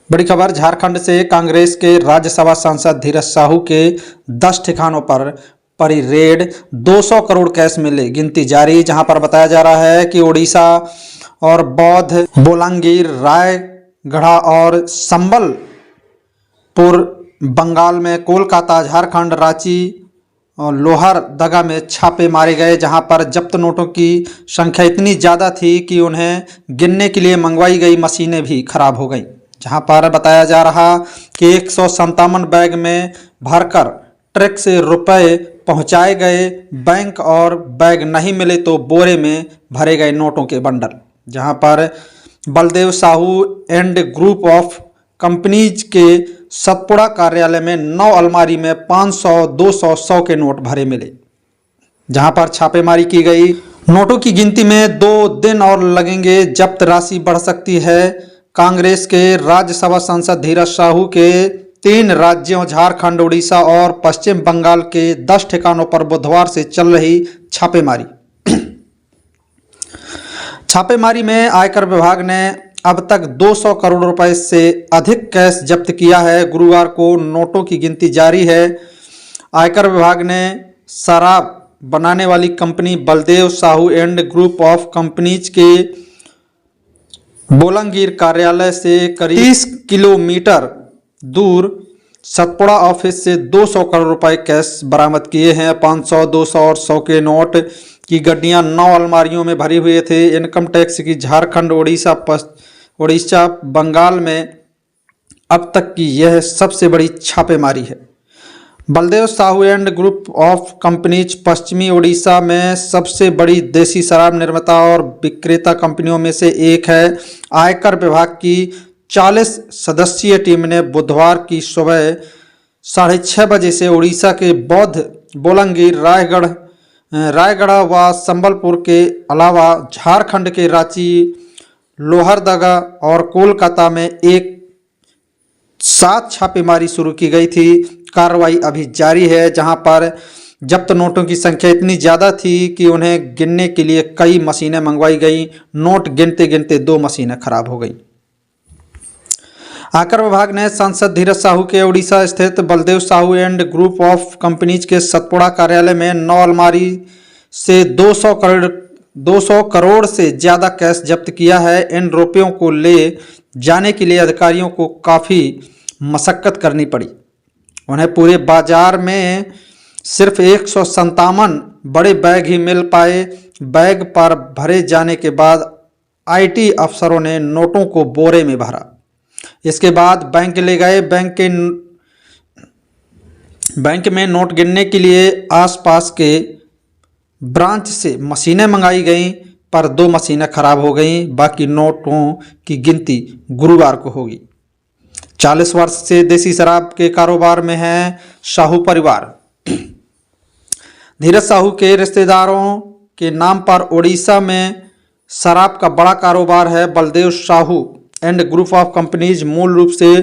बड़ी खबर झारखंड से। कांग्रेस के राज्यसभा सांसद धीरज साहू के 10 ठिकानों पर पड़ी रेड, 200 करोड़ कैश मिले, गिनती जारी। जहां पर बताया जा रहा है कि उड़ीसा और बौद्ध, बोलांगीर, रायगढ़ और संबलपुर बंगाल में, कोलकाता, झारखंड, रांची और लोहरदगा में छापे मारे गए, जहां पर जब्त नोटों की संख्या इतनी ज़्यादा थी कि उन्हें गिनने के लिए मंगवाई गई मशीनें भी खराब हो गईं। जहां पर बताया जा रहा कि 157 बैग में भरकर ट्रक से रुपए पहुंचाए गए। बैंक और बैग नहीं मिले तो बोरे में भरे गए नोटों के बंडल। जहां पर Baldev Sahu and group of companies के सतपुड़ा कार्यालय में 9 अलमारी में 500, 200, 100 के नोट भरे मिले। जहां पर छापेमारी की गई। नोटों की गिनती में 2 दिन और लगेंगे, जब्त राशि बढ़ सकती है। कांग्रेस के राज्यसभा सांसद धीरज साहू के 3 राज्यों झारखंड, उड़ीसा और पश्चिम बंगाल के 10 ठिकानों पर बुधवार से चल रही छापेमारी। छापेमारी में आयकर विभाग ने अब तक 200 करोड़ रुपए से अधिक कैश जब्त किया है। गुरुवार को नोटों की गिनती जारी है। आयकर विभाग ने शराब बनाने वाली company Baldev Sahu and group of companies के बोलांगीर कार्यालय से करीब 30 किलोमीटर दूर सतपुड़ा ऑफिस से 200 करोड़ रुपए कैश बरामद किए हैं। 500, 200 और 100 के नोट की गड्डियां 9 अलमारियों में भरी हुए थे। इनकम टैक्स की झारखंड, उड़ीसा, बंगाल में अब तक की यह सबसे बड़ी छापेमारी है। Baldev Sahu and group of companies पश्चिमी उड़ीसा में सबसे बड़ी देसी शराब निर्माता और विक्रेता कंपनियों में से एक है। आयकर विभाग की 40 सदस्यीय टीम ने बुधवार की सुबह 6:30 बजे से उड़ीसा के बौद्ध, बोलांगीर, रायगढ़ व संबलपुर के अलावा झारखंड के रांची, लोहरदगा और कोलकाता में एक साथ छापेमारी शुरू की गई थी। कार्रवाई अभी जारी है, जहां पर जब्त नोटों की संख्या इतनी ज़्यादा थी कि उन्हें गिनने के लिए कई मशीनें मंगवाई गई। नोट गिनते गिनते 2 मशीनें खराब हो गई। आयकर विभाग ने सांसद धीरज साहू के उड़ीसा स्थित Baldev Sahu and group of companies के सतपुड़ा कार्यालय में 9 अलमारी से 200 करोड़ से ज़्यादा कैश जब्त किया है। इन रुपयों को ले जाने के लिए अधिकारियों को काफ़ी मशक्कत करनी पड़ी। उन्हें पूरे बाजार में सिर्फ 157 बड़े बैग ही मिल पाए। बैग पर भरे जाने के बाद आईटी अफसरों ने नोटों को बोरे में भरा। इसके बाद बैंक ले गए। बैंक में नोट गिनने के लिए आसपास के ब्रांच से मशीनें मंगाई गईं, पर 2 मशीनें खराब हो गईं। बाकी नोटों की गिनती गुरुवार को होगी। 40 वर्ष से देसी शराब के कारोबार में है साहू परिवार। धीरज साहू के रिश्तेदारों के नाम पर उड़ीसा में शराब का बड़ा कारोबार है। Baldev Sahu and group of companies मूल रूप से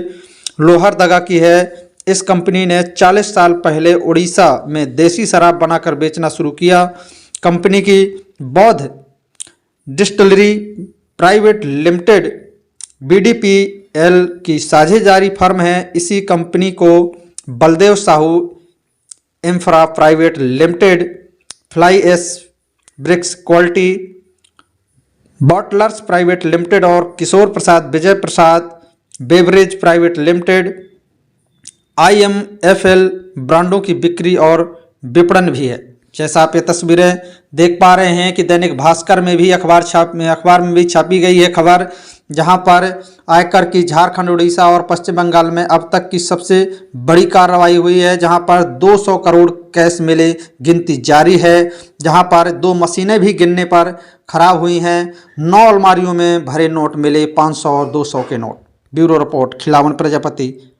लोहरदगा की है। इस कंपनी ने 40 साल पहले उड़ीसा में देसी शराब बनाकर बेचना शुरू किया। कंपनी की बौद्ध डिस्टिलरी प्राइवेट लिमिटेड BDPL की साझेदारी फर्म है। इसी कंपनी को Baldev Sahu infra private limited, fly S bricks quality bottlers private limited और Kishore Prasad Vijay Prasad beverage private limited IMFL ब्रांडों की बिक्री और विपणन भी है। जैसा आप ये तस्वीरें देख पा रहे हैं कि दैनिक भास्कर में भी अखबार में भी छापी गई है खबर, जहां पर आयकर की झारखंड, उड़ीसा और पश्चिम बंगाल में अब तक की सबसे बड़ी कार्रवाई हुई है। जहां पर 200 करोड़ कैश मिले, गिनती जारी है। जहां पर 2 मशीनें भी गिनने पर खराब हुई हैं। 9 अलमारियों में भरे नोट मिले, 500 और 200 के note. Bureau report, Khilawan Prajapati.